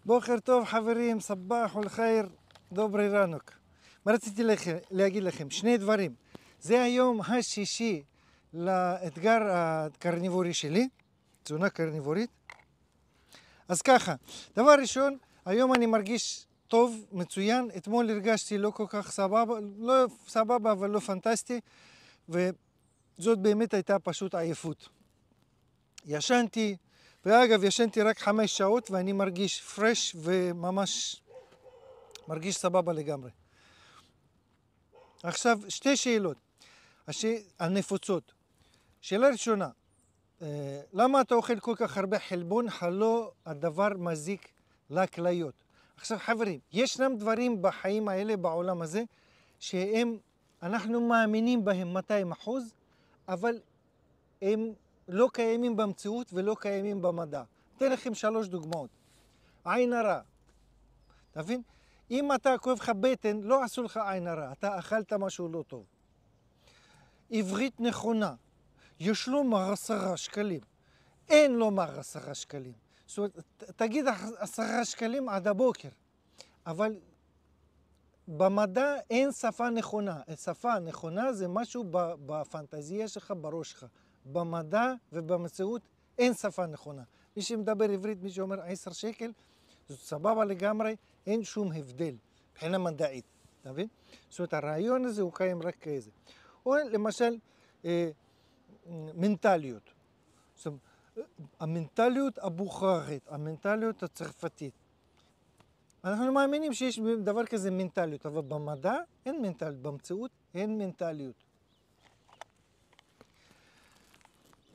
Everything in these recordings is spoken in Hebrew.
בוקר טוב חברים, סבח ולחיר, דוברי רנוק. מה רציתי להגיד לכם? שני דברים. זה היום השישי לאתגר הקרניבורי שלי, תזונה קרניבורית. אז ככה, דבר ראשון, היום אני מרגיש טוב, מצוין. אתמול הרגשתי לא כל כך סבבה, לא סבבה אבל לא פנטסטי, וזאת באמת הייתה פשוט עייפות. ישנתי, ואגב, ישנתי רק 5 שעות ואני מרגיש פרש וממש מרגיש סבבה לגמרי. עכשיו, שתי שאלות הנפוצות. שאלה ראשונה, למה אתה אוכל כל כך הרבה חלבון, הלא הדבר מזיק לכליות? עכשיו חברים, ישנם דברים בחיים האלה, בעולם הזה, אנחנו מאמינים בהם 200%, אבל הם לא קיימים במציאות ולא קיימים במדע. אתן לכם 3 דוגמאות. עין הרע. אתה מבין? אם אתה כואב לך בטן, לא עשו לך עין הרע, אתה אכלת משהו לא טוב. עברית נכונה. יש לו 10 שקלים. אין לו 10 שקלים. זאת אומרת, תגיד 10 שקלים עד הבוקר. אבל במדע אין שפה נכונה. שפה נכונה זה משהו בפנטזיה שלך, בראש שלך. במדע ובמציאות אין שפה נכונה. מי שמדבר עברית, מי שאומר 10 שקל, זאת סבבה לגמרי, אין שום הבדל, מבחינה מדעית, אתה מבין? זאת אומרת, הרעיון הזה הוא קיים רק כאיזה. או למשל, מנטליות. זאת אומרת, המנטליות הבוכרית, המנטליות הצרפתית. אנחנו מאמינים שיש דבר כזה מנטליות, אבל במדע אין מנטליות, במציאות אין מנטליות.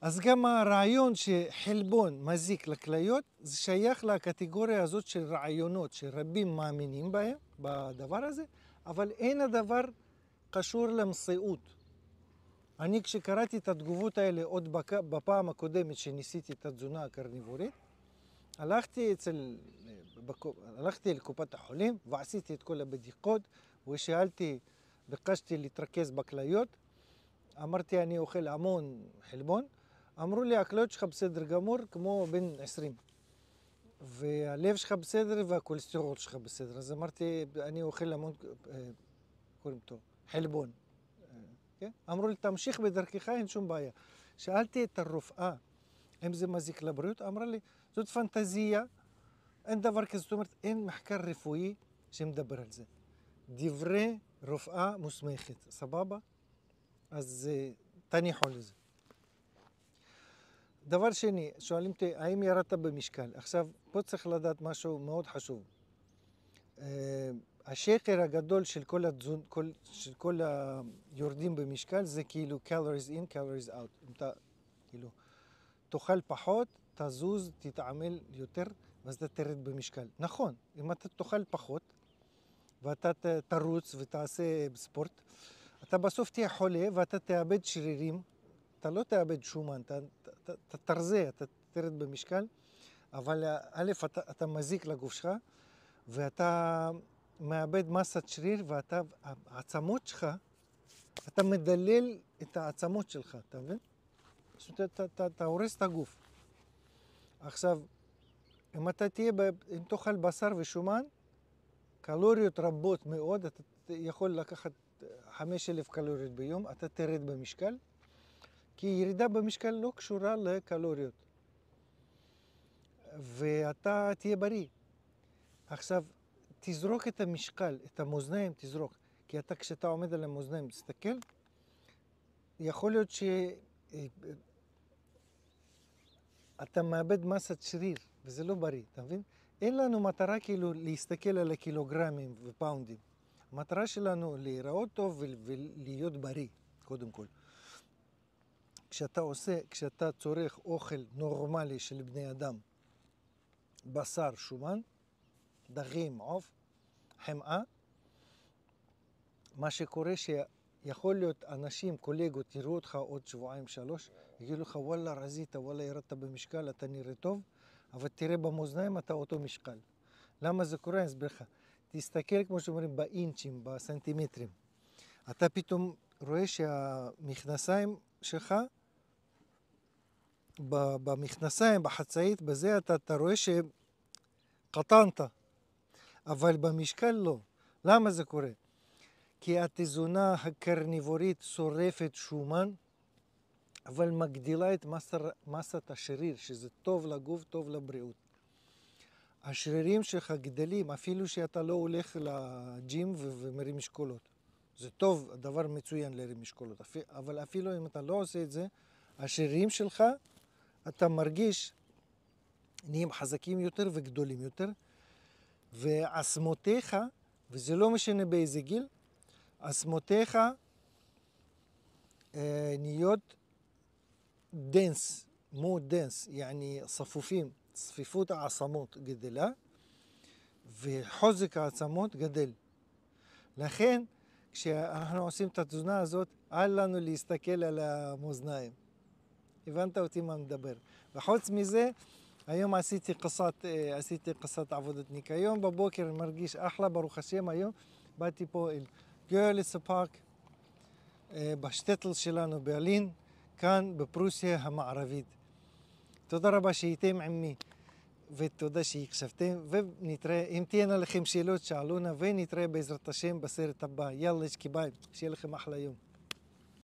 אז גם הרעיון שחלבון מזיק לכליות, זה שייך לקטגוריה הזאת של רעיונות שרבים מאמינים בהם, בדבר הזה, אבל אין הדבר קשור למציאות. אני כשקראתי את התגובות האלה עוד בפעם הקודמת שניסיתי את התזונה הקרניבורית, הלכתי לקופת החולים ועשיתי את כל הבדיקות ושאלתי, ביקשתי להתרכז בכליות, אמרתי אני אוכל המון חלבון, אמרו לי הכליות שלך בסדר גמור כמו בן 20 והלב שלך בסדר והכולסטרול שלך בסדר, אז אמרתי אני אוכל המון, קוראים אותו, חלבון. כן? אמרו לי תמשיך בדרכך, אין שום בעיה. שאלתי את הרופאה אם זה מזיק לבריאות, אמרה לי זאת פנטזיה, אין דבר כזה, זאת אומרת אין מחקר רפואי שמדבר על זה. דברי רופאה מוסמכת, סבבה? אז תניחו לזה. דבר שני, שואלים אותי, האם ירדת במשקל? עכשיו, פה צריך לדעת משהו מאוד חשוב. השקר הגדול של כל היורדים במשקל זה כאילו calories in, calories out. אם אתה כאילו תאכל פחות, תזוז, תתעמל יותר, ואז אתה תרד במשקל. נכון, אם אתה תאכל פחות, ואתה תרוץ ותעשה ספורט, אתה בסוף תהיה חולה ואתה תאבד שרירים, אתה לא תאבד שומן, אתה תרזה, אתה תרד במשקל, אבל א', אתה מזיק לגוף שלך, ואתה מאבד מסת שריר, ואתה, העצמות שלך, אתה מדלל את העצמות שלך, אתה מבין? זאת אומרת, אתה הורס את הגוף. עכשיו, אם אתה אם תאכל בשר ושומן, קלוריות רבות מאוד, אתה יכול לקחת 5,000 קלוריות ביום, אתה תרד במשקל, כי ירידה במשקל לא קשורה לקלוריות. ואתה תהיה בריא. עכשיו, תזרוק את המשקל, את המאזניים תזרוק, כי כשאתה עומד על המאזניים, תסתכל, יכול להיות שאתה מאבד מסת שריר, וזה לא בריא, אתה מבין? אין לנו מטרה כאילו להסתכל על הקילוגרמים ופאונדים. המטרה שלנו להיראות טוב ולהיות בריא, קודם כל. כשאתה צורך אוכל נורמלי של בני אדם, בשר, שומן, דגים, עוף, חמאה, מה שקורה שיכול להיות אנשים, קולגות, יראו אותך עוד 2-3 שבועות, יגידו לך וואלה רזית, וואלה ירדת במשקל, אתה נראה טוב, אבל תראה במאזניים אתה אותו משקל. למה זה קורה? אני אסביר לך. תסתכל כמו שאומרים באינצ'ים, בסנטימטרים. אתה פתאום רואה שהמכנסיים שלך, במכנסיים, בחצאית, בזה אתה רואה קטנת, אבל במשקל לא. למה זה קורה? כי התזונה הקרניבורית שורפת שומן, אבל מגדילה את מסת השריר, שזה טוב לגוף, טוב לבריאות. השרירים שלך גדלים, אפילו שאתה לא הולך לג'ים ומרים משקולות. זה טוב, דבר מצוין להרים משקולות, אבל אפילו אם אתה לא עושה את זה, השרירים שלך, אתה מרגיש, נהיים חזקים יותר וגדולים יותר, ועצמותיך, וזה לא משנה באיזה גיל, עצמותיך נהיות דנס, מאוד דנס, יעני צפופים, צפיפות העצמות גדלה, וחוזק העצמות גדל. לכן, כשאנחנו עושים את התזונה הזאת, אל לנו להסתכל על המאזניים. הבנת אותי מה מדבר. וחוץ מזה, היום עשיתי קסת עבודת ניקיון, בבוקר מרגיש אחלה, ברוך השם, היום באתי פה אל גרליס פארק, בשטטל שלנו ברלין, כאן בפרוסיה המערבית. תודה רבה שהייתם עמי, ותודה שהקשבתם, ונתראה, אם תהיינה לכם שאלות שאלונה, ונתראה בעזרת השם בסרט הבא. יאללה, ביי, שיהיה לכם אחלה יום.